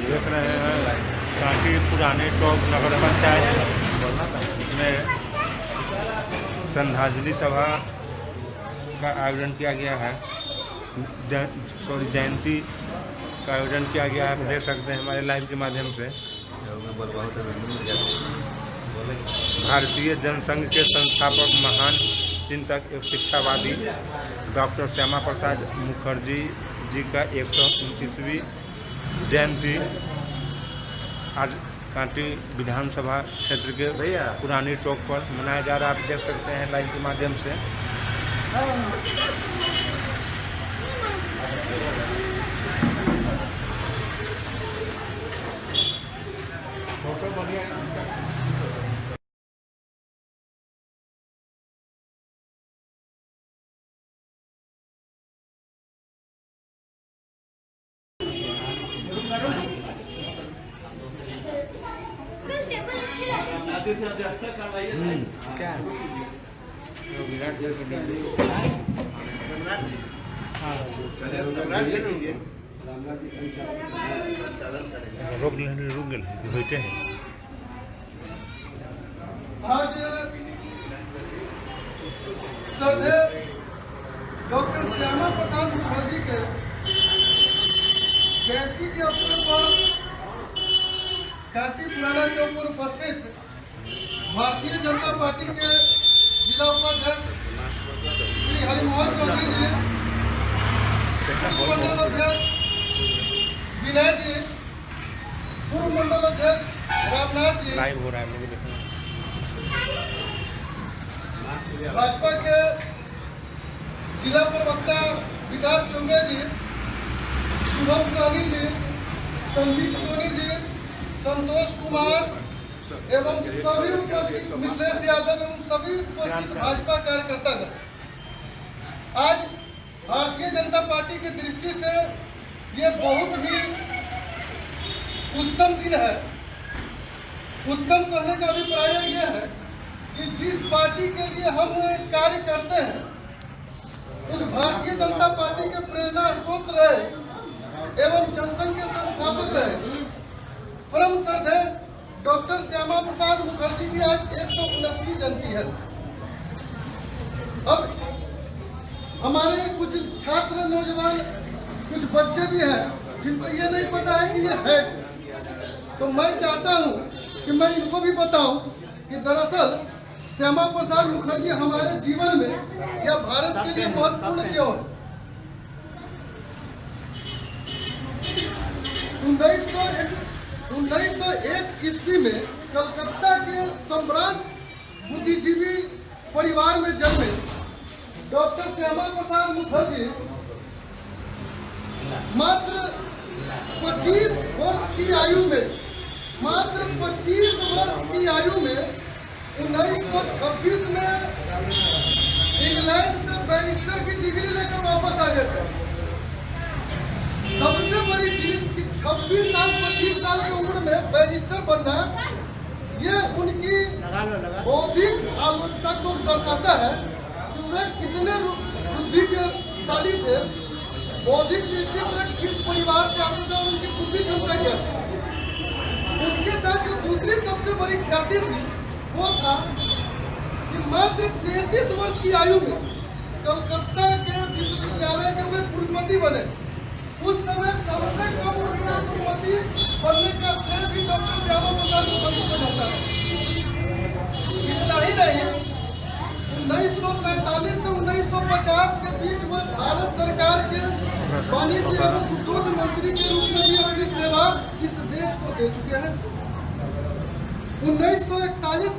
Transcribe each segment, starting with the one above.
देख रहे हैं कांटी पुराने चौक नगर पंचायत में श्रद्धांजलि सभा का आयोजन किया गया है। जयंती का आयोजन किया गया है। देख सकते हैं हमारे लाइव के माध्यम से। भारतीय जनसंघ के संस्थापक महान चिंतक एवं शिक्षावादी डॉक्टर श्यामा प्रसाद मुखर्जी जी का 129वीं जयंती आज कांटी विधानसभा क्षेत्र के पुरानी चौक पर मनाया जा रहा है। आप देख सकते हैं लाइव के माध्यम से। क्या विराट रुक गए हैं। आज श्रद्धेय डॉक्टर श्यामा प्रसाद मुखर्जी के जयंती के अवसर पर कांटी पुराना चौक पर उपस्थित भारतीय जनता पार्टी के जिला उपाध्यक्ष श्री हरिमोहन चौधरी जी, पूर्व मंडल अध्यक्ष विनय जी, पूर्व मंडल अध्यक्ष रामनाथ जी, लाइव हो रहा है भाजपा के जिला प्रवक्ता विकास चुंबे जी, शुभम सानी जी, संदीप सोनी जी, संतोष कुमार एवं सभी उपस्थित मिथिलेश यादव एवं सभी उपस्थित भाजपा कार्यकर्तागण, आज भारतीय जनता पार्टी की दृष्टि से ये बहुत ही उत्तम दिन है। उत्तम कहने का अभिप्राय यह है कि जिस पार्टी के लिए हम कार्य करते हैं उस भारतीय जनता पार्टी के प्रेरणा स्रोत रहे एवं जनसंघ के संस्थापक रहे परम श्रद्धेय डॉक्टर श्यामा प्रसाद मुखर्जी की आज 119वीं जयंती है। अब हमारे कुछ छात्र, नौजवान, कुछ बच्चे भी हैं जिनको ये नहीं पता है कि ये है, तो मैं चाहता हूँ कि मैं इनको भी बताऊं कि दरअसल श्यामा प्रसाद मुखर्जी हमारे जीवन में या भारत के लिए महत्वपूर्ण क्यों है। 1901 ईस्वी में कलकत्ता के सम्राट बुद्धिजीवी परिवार में जन्मे डॉक्टर श्यामा प्रसाद मुखर्जी मात्र 25 वर्ष की आयु में 1926 में इंग्लैंड से बैरिस्टर की डिग्री लेकर वापस आ गए थे। सबसे बड़ी चीज कि 26 साल 25 साल की उम्र में बैरिस्टर बनना, ये उनकी बौद्धिक आलोचना को दर्शाता है कि वे कितने बुद्धि के शाली थे, बौद्धिक दृष्टि से किस परिवार से आते थे और उनकी बुद्धि क्षमता क्या थी। उनके साथ जो दूसरी सबसे बड़ी ख्याति थी वो था कि मात्र 33 वर्ष की आयु में कलकत्ता के विश्वविद्यालय के वे कुलपति बने। उस समय सबसे कम उम्र में कुलपति बनने का श्रेय भी डॉक्टर श्यामा प्रसाद मुखर्जी को जाता है। इतना ही नहीं, 1947 से 1950 के बीच वो भारत सरकार के वाणिज्य एवं उद्योग मंत्री के रूप में भी अपनी सेवा इस देश को दे चुके हैं। 1941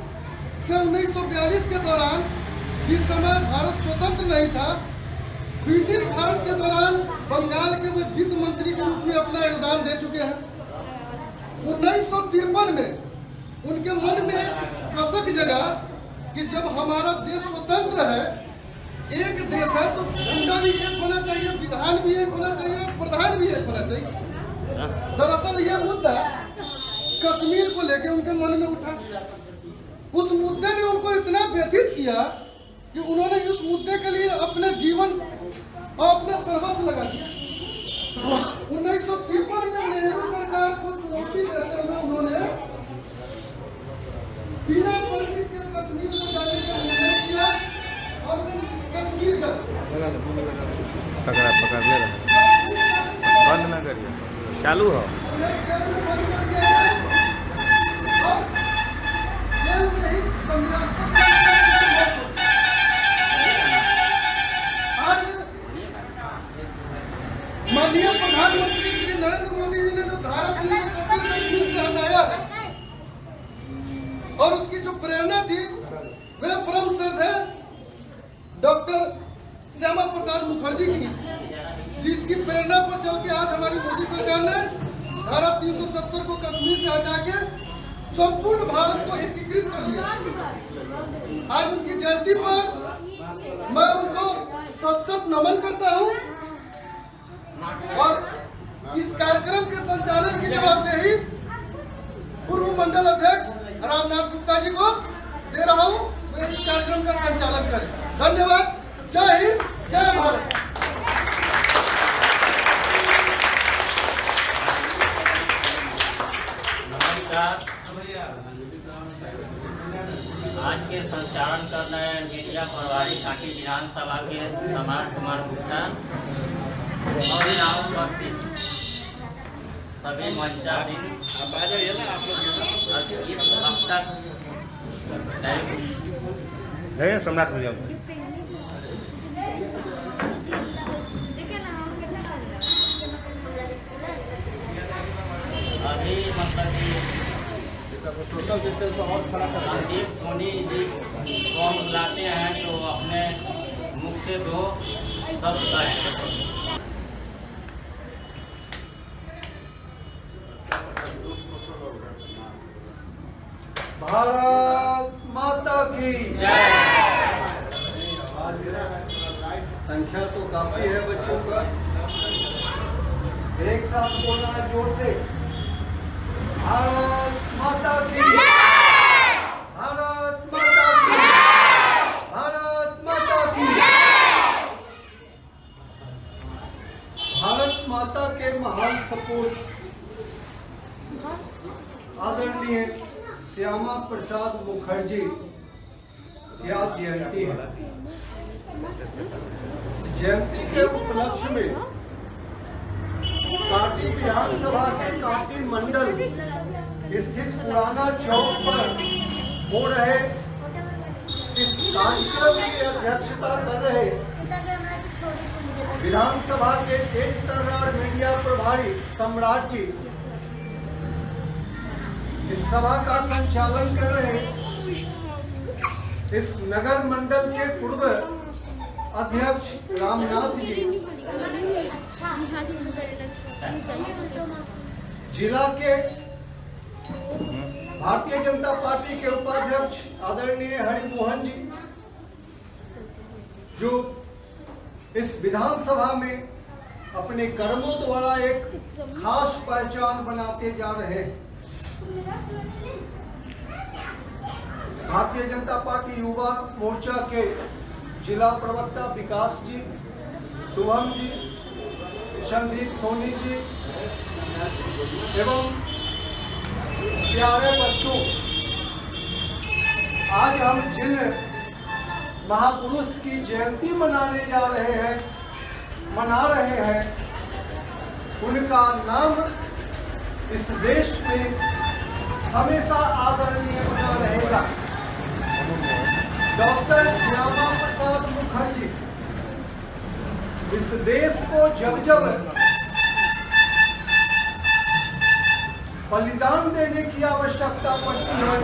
से 1942 के दौरान, जिस समय भारत स्वतंत्र नहीं था, ब्रिटिश भारत के दौरान बंगाल के वे वित्त मंत्री के रूप में अपना योगदान दे चुके हैं। 1953 में उनके मन में एक कसक जगा कि जब हमारा देश स्वतंत्र है, एक देश है, तो झंडा भी एक होना चाहिए, विधान भी एक होना चाहिए, प्रधान भी एक होना चाहिए। ये मुद्दा कश्मीर को लेके उनके मन में उठा। उस मुद्दे ने उनको इतना व्यथित किया कि उन्होंने इस मुद्दे के लिए अपने जीवन और अपना सर्वस्व लगा दिया। 1953 में नेहरू सरकार को चुनौती देते हुए उन्होंने बिना परमिट के कश्मीर को जाने का निर्णय किया और कश्मीर का पकड़ ले रहा, बंद ना करिए, चालू हो। माननीय प्रधानमंत्री श्री नरेंद्र मोदी जी ने जो धारा 370 कश्मीर से हटाया है और उसकी जो प्रेरणा थी वह परम श्रद्धेय डॉक्टर श्यामा प्रसाद मुखर्जी की, जिसकी प्रेरणा पर चल के आज हमारी मोदी सरकार ने धारा 370 को कश्मीर से हटा के संपूर्ण भारत को एकीकृत कर लिया। आज उनकी जयंती पर मैं उनको सत नमन करता हूँ और इस कार्यक्रम के संचालन की जवाबदेही पूर्व मंडल अध्यक्ष रामनाथ गुप्ता जी को दे रहा हूँ। वे इस कार्यक्रम का संचालन करें। धन्यवाद। जय हिंद, जय भारत। आज के संचालन कर रहे हैं मीडिया प्रभारी कांटी विधानसभा के सम्राट कुमार गुप्ता और सभी मंचासीन इस हफ्ता सम्राट हो जाओ। अभी मतलब संदीप सोनी जी को हम बुलाते हैं तो अपने मुख से 2 शब्द कहें। भारत माता की जय। संख्या तो काफी है बच्चों का, एक साथ बोलना है जोर से। भारत माता की, भारत माता की, भारत माता की। भारत माता के महान सपूत आदरणीय श्यामा प्रसाद मुखर्जी की आज जयंती है। जयंती के उपलक्ष्य में कांटी विधानसभा के कांटी मंडल स्थित पुराना चौक पर हो रहे इस कार्यक्रम की अध्यक्षता कर रहे विधानसभा के तेज तर्रार मीडिया प्रभारी सम्राट जी, इस सभा का संचालन कर रहे इस नगर मंडल के पूर्व अध्यक्ष रामनाथ जी, जिला के भारतीय जनता पार्टी के उपाध्यक्ष आदरणीय हरिमोहन जी, जो इस विधानसभा में अपने कर्मों द्वारा एक खास पहचान बनाते जा रहे हैं। भारतीय जनता पार्टी युवा मोर्चा के जिला प्रवक्ता विकास जी, शुभम जी, संदीप सोनी जी एवं प्यारे बच्चों, आज हम जिन महापुरुष की जयंती मनाने जा रहे हैं, मना रहे हैं, उनका नाम इस देश में हमेशा आदरणीय बना रहेगा। डॉक्टर श्यामा प्रसाद मुखर्जी इस देश को जब जब बलिदान देने की आवश्यकता पड़ती है,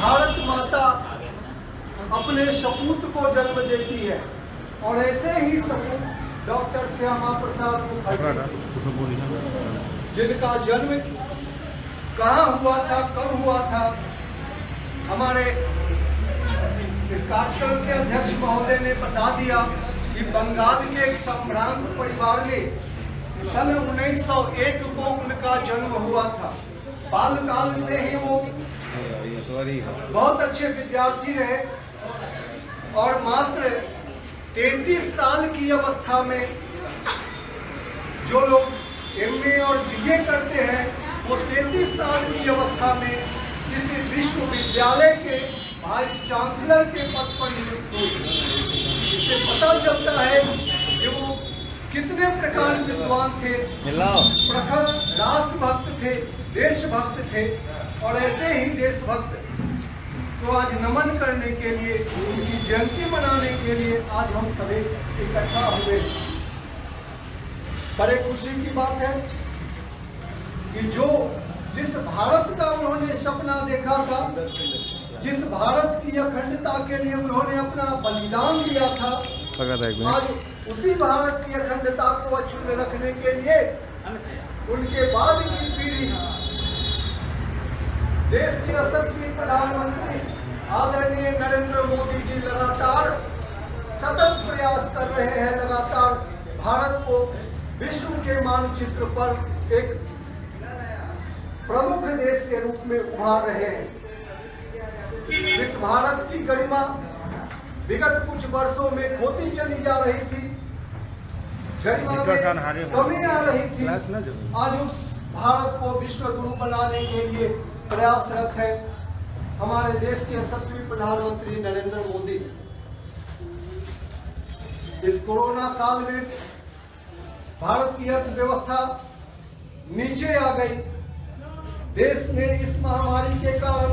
भारत माता अपने सपूत को जन्म देती है और ऐसे ही सपूत डॉक्टर श्यामा प्रसाद मुखर्जी, जिनका जन्म कहाँ हुआ था, कब हुआ था, हमारे इस कार्यक्रम के अध्यक्ष महोदय ने बता दिया कि बंगाल के एक संभ्रांत परिवार में सन 1901 को उनका जन्म हुआ था। बालकाल से ही वो बहुत अच्छे विद्यार्थी रहे और मात्र 33 साल की अवस्था में जो लोग MA और BA करते हैं वो 33 साल की अवस्था में किसी विश्वविद्यालय के वाइस चांसलर के पद पर नियुक्त हुए। इससे पता चलता है कि वो कितने प्रकार विद्वान थे, प्रखर राष्ट्रभक्त थे, देशभक्त थे। और ऐसे ही देशभक्त को आज नमन करने के लिए, उनकी जयंती मनाने के लिए आज हम सभी इकट्ठा हुए। बड़े खुशी की बात है कि जिस भारत का उन्होंने सपना देखा था, जिस भारत की अखंडता के लिए उन्होंने अपना बलिदान दिया था, आज उसी भारत की अखंडता को अक्षुण्ण रखने के लिए उनके बाद की पीढ़ी, देश के यशस्वी प्रधानमंत्री आदरणीय नरेंद्र मोदी जी लगातार सतत प्रयास कर रहे हैं, लगातार भारत को विश्व के मानचित्र पर एक प्रमुख देश के रूप में उभार रहे हैं। इस भारत की गरिमा विगत कुछ वर्षों में खोती चली जा रही थी, गरिमा में कमी आ रही थी। आज उस भारत को विश्व गुरु बनाने के लिए प्रयासरत है हमारे देश के यशस्वी प्रधानमंत्री नरेंद्र मोदी। इस कोरोना काल में भारत की अर्थव्यवस्था नीचे आ गई। देश में इस महामारी के कारण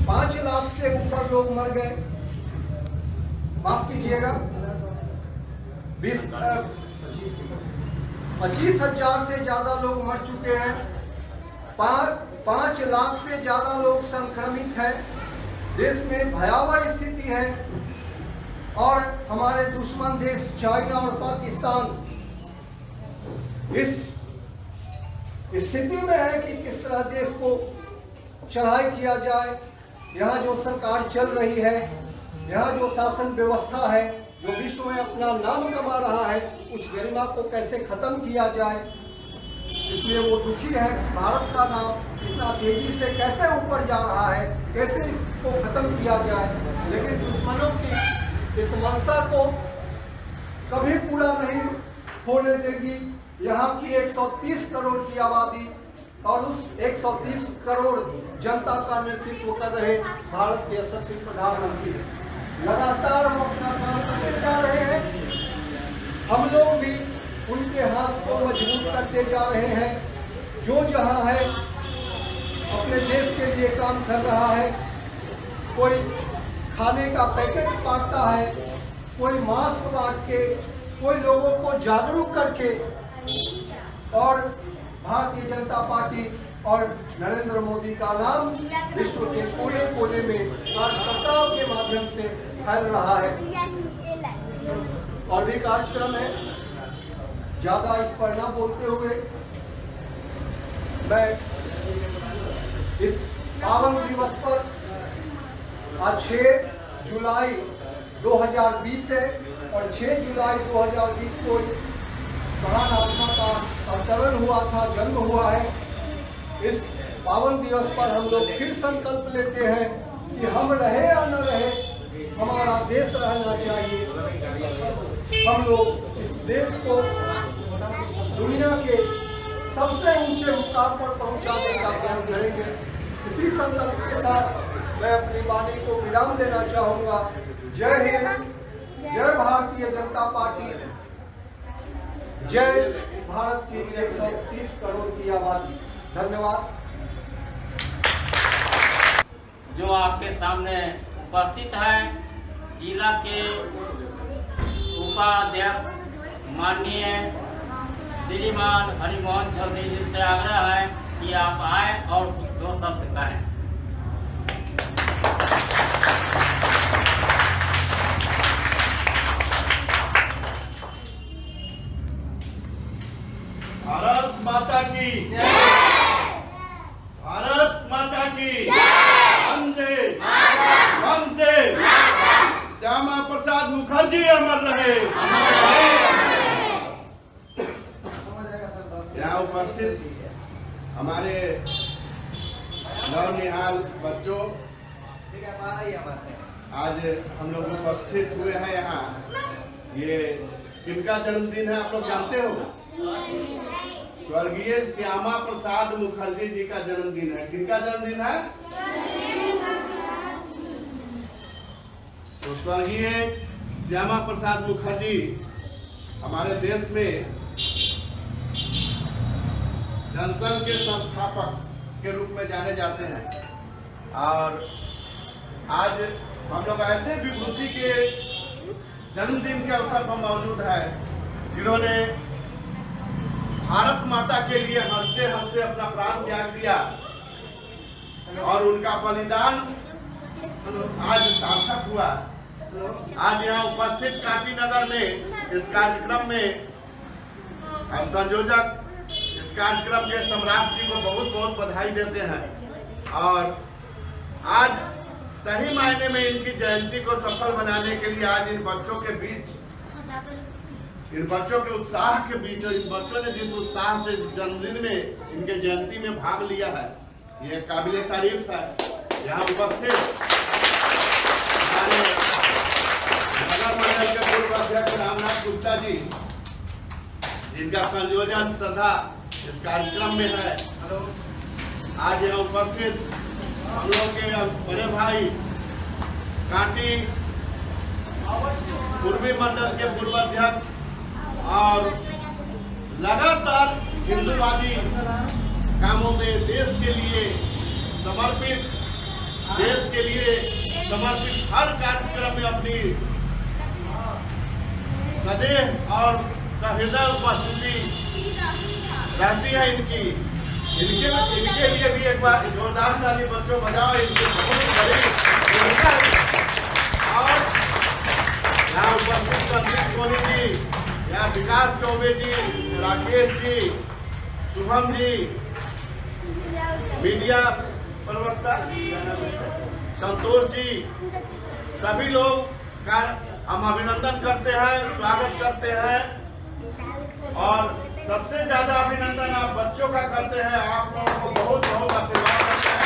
5 लाख से ऊपर लोग मर गए, माफ कीजिएगा 25,000 से ज्यादा लोग मर चुके हैं, 5 लाख से ज्यादा लोग संक्रमित हैं। देश में भयावह स्थिति है और हमारे दुश्मन देश चाइना और पाकिस्तान इस स्थिति में है कि किस तरह देश को चढ़ाई किया जाए। यहाँ जो सरकार चल रही है, यहाँ जो शासन व्यवस्था है, जो विश्व में अपना नाम कमा रहा है, उस गरिमा को कैसे खत्म किया जाए, इसलिए वो दुखी है। भारत का नाम इतना तेजी से कैसे ऊपर जा रहा है, कैसे इसको खत्म किया जाए। लेकिन दुश्मनों की इस मंशा को कभी पूरा नहीं होने देगी। यहाँ की 130 करोड़ की आबादी और उस 130 करोड़ जनता का नेतृत्व कर रहे भारत के यशस्वी प्रधानमंत्री लगातार हम अपना काम करते जा रहे हैं। हम लोग भी उनके हाथ को मजबूत करते जा रहे हैं। जो जहाँ है अपने देश के लिए काम कर रहा है, कोई खाने का पैकेट बांटता है, कोई मास्क बांट के, कोई लोगों को जागरूक करके, और भारतीय जनता पार्टी और नरेंद्र मोदी का नाम विश्व के कोने कोने में कार्यकर्ताओं के माध्यम से फैल रहा है। और भी कार्यक्रम है, ज्यादा इस पर ना बोलते हुए मैं इस पावन दिवस पर आज 6 जुलाई 2020 है और 6 जुलाई 2020 को महान आत्मा का अवतरण हुआ था, जन्म हुआ है। इस पावन दिवस पर हम लोग फिर संकल्प लेते हैं कि हम रहे या न रहे, हमारा देश रहना चाहिए। हम लोग इस देश को दुनिया के सबसे ऊंचे मुकाम पर पहुंचाने का काम करेंगे। इसी संकल्प के साथ मैं अपनी वाणी को विराम देना चाहूंगा। जय हिंद, जय भारतीय जनता पार्टी, जय भारत की 130 करोड़ की आबादी। धन्यवाद। जो आपके सामने उपस्थित है जिला के उपाध्यक्ष माननीय श्रीमान हरिमोहन चौधरी जी से आग्रह है कि आप आए और 2 शब्द कहें। भारत माता की भारत माता की वंदे वंदे। श्यामा प्रसाद मुखर्जी अमर रहे। हमारे नवनिहाल बच्चों, आज हम लोग उपस्थित हुए हैं यहाँ। ये किनका जन्मदिन है आप लोग जानते हो? स्वर्गीय श्यामा प्रसाद मुखर्जी जी का जन्मदिन है। किनका जन्मदिन है? तो स्वर्गीय श्यामा प्रसाद मुखर्जी हमारे देश में जनसंघ के संस्थापक के रूप में जाने जाते हैं। और आज हम लोग ऐसे विभूति के जन्मदिन के अवसर पर मौजूद है जिन्होंने भारत माता के लिए हंसते हंसते अपना प्राण त्याग दिया और उनका बलिदान आज सार्थक हुआ। आज यहाँ उपस्थित कांटी नगर में इस कार्यक्रम में हम संयोजक इस कार्यक्रम के सम्राट जी को बहुत बहुत बधाई देते हैं। और आज सही मायने में इनकी जयंती को सफल बनाने के लिए आज इन बच्चों के बीच, इन बच्चों के उत्साह के बीच और इन बच्चों ने जिस उत्साह से जन्मदिन में इनके जयंती में भाग लिया है, ये काबिले तारीफ है। यहाँ उपस्थित हमारे नगर मंडल के पूर्व अध्यक्ष रामनाथ गुप्ता जी, जिनका संयोजन श्रद्धा इस कार्यक्रम में है। आज यहाँ उपस्थित हम लोग के बड़े भाई कांटी पूर्वी मंडल के पूर्व अध्यक्ष और लगातार हिंदूवादी कामों में देश के लिए समर्पित हर कार्यक्रम में अपनी सदैव और सहृदय उपस्थिति रहती है इनकी। इनके लिए भी एक बार जोरदार ताली बच्चों बजाओ। इनकी बहुत बड़ी भूमिका है। और यहाँ उपस्थित संदीप सोनी जी, यहाँ विकास चौबे जी, राकेश जी, शुभम जी, मीडिया प्रवक्ता संतोष जी, सभी लोग का हम अभिनंदन करते हैं, स्वागत करते हैं। और सबसे ज्यादा अभिनंदन आप बच्चों का करते हैं। आप लोगों को बहुत बहुत आशीर्वाद देते हैं।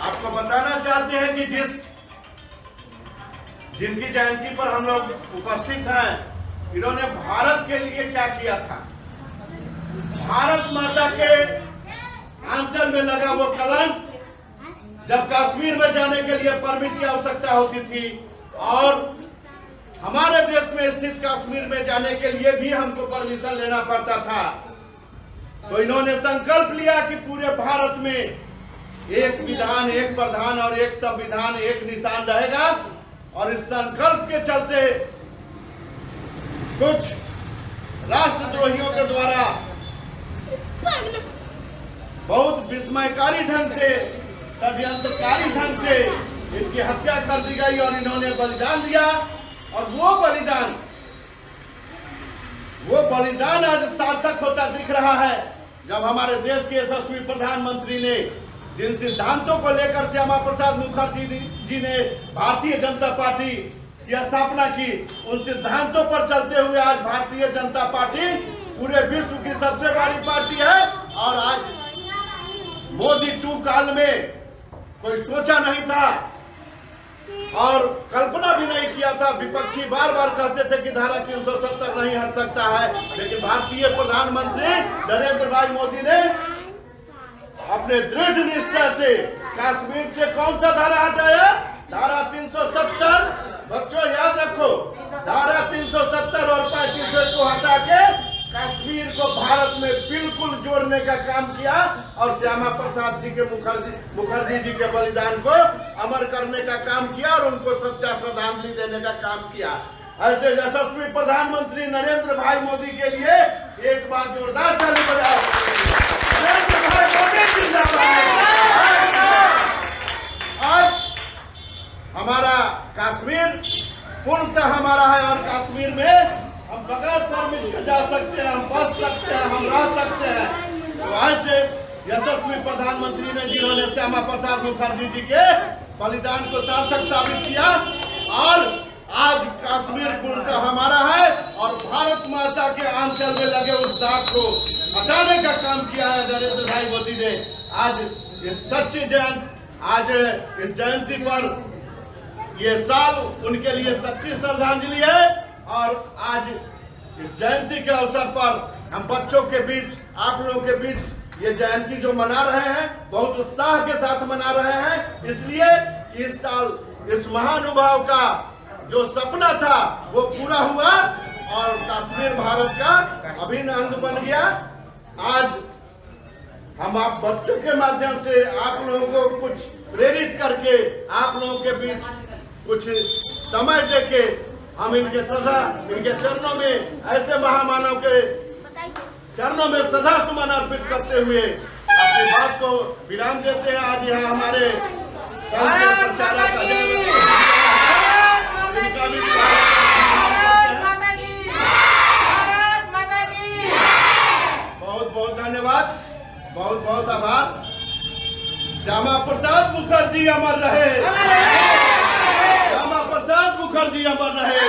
आपको बताना चाहते हैं कि जिनकी जयंती पर हम लोग उपस्थित हैं, इन्होंने भारत के लिए क्या किया था। भारत माता के आंचल में लगा वो कलंक, जब कश्मीर में जाने के लिए परमिट की आवश्यकता होती थी और हमारे देश में स्थित कश्मीर में जाने के लिए भी हमको परमिशन लेना पड़ता था, तो इन्होंने संकल्प लिया कि पूरे भारत में एक विधान, एक प्रधान और एक संविधान, एक निशान रहेगा। और इस संकल्प के चलते कुछ राष्ट्रद्रोहियों के द्वारा बहुत विस्मयकारी ढंग से, षड्यंत्रकारी ढंग से इनकी हत्या कर दी गई और इन्होंने बलिदान दिया। और वो बलिदान आज सार्थक होता दिख रहा है, जब हमारे देश के यशस्वी प्रधानमंत्री ने जिन सिद्धांतों को लेकर श्यामा प्रसाद मुखर्जी जी ने भारतीय जनता पार्टी की स्थापना की, उन सिद्धांतों पर चलते हुए आज भारतीय जनता पार्टी पूरे विश्व की सबसे बड़ी पार्टी है। और आज मोदी 2 काल में कोई सोचा नहीं था और कल्पना भी नहीं किया था। विपक्षी बार बार कहते थे कि धारा 370 नहीं हट सकता है, लेकिन भारतीय प्रधानमंत्री नरेंद्र भाई मोदी ने अपने दृढ़ निष्ठा से कश्मीर से कौन सा धारा हटाया? धारा 370। बच्चों याद रखो, धारा 370 और 35 को हटा के कश्मीर को भारत में बिल्कुल जोड़ने का काम किया और श्यामा प्रसाद जी के मुखर्जी जी के बलिदान को अमर करने का काम किया और उनको सच्चा श्रद्धांजलि देने का काम किया। ऐसे यशस्वी प्रधानमंत्री नरेंद्र भाई मोदी के लिए एक बार जोरदार ताली बजाओ। नरेंद्र भाई मोदी जिंदाबाद। आज हमारा कश्मीर पूर्णतः हमारा है और कश्मीर में हम बगैर परमिट के जा सकते हैं, हम बस सकते हैं, हम रह सकते हैं। तो आज से यशस्वी प्रधानमंत्री ने जिन्होंने श्यामा प्रसाद मुखर्जी जी के बलिदान को सार्थक साबित किया और आज कश्मीर पूर्णतः हमारा है और भारत माता के आंचल में लगे उस दाग को हटाने का काम किया है नरेंद्र भाई मोदी ने। आज ये सच्ची जयंती, आज इस जयंती पर ये साल उनके लिए सच्ची श्रद्धांजलि है। और आज इस जयंती के अवसर पर हम बच्चों के बीच, आप लोगों के बीच ये जयंती जो मना रहे हैं, बहुत उत्साह के साथ मना रहे हैं। इसलिए इस साल इस महानुभाव का जो सपना था वो पूरा हुआ और कश्मीर भारत का अभिन्न अंग बन गया। आज हम आप बच्चों के माध्यम से आप लोगों को कुछ प्रेरित करके आप लोगों के बीच कुछ समय देके हम इनके श्रद्धा, इनके चरणों में, ऐसे महामानव के चरणों में श्रद्धा सुमन अर्पित करते हुए अपनी बात को विराम देते हैं। आज यहाँ हमारे संघ के प्रचारक इनका भी बहुत बहुत धन्यवाद, बहुत बहुत आभार। श्यामा प्रसाद मुखर्जी अमर रहे, श्यामा प्रसाद मुखर्जी अमर रहे।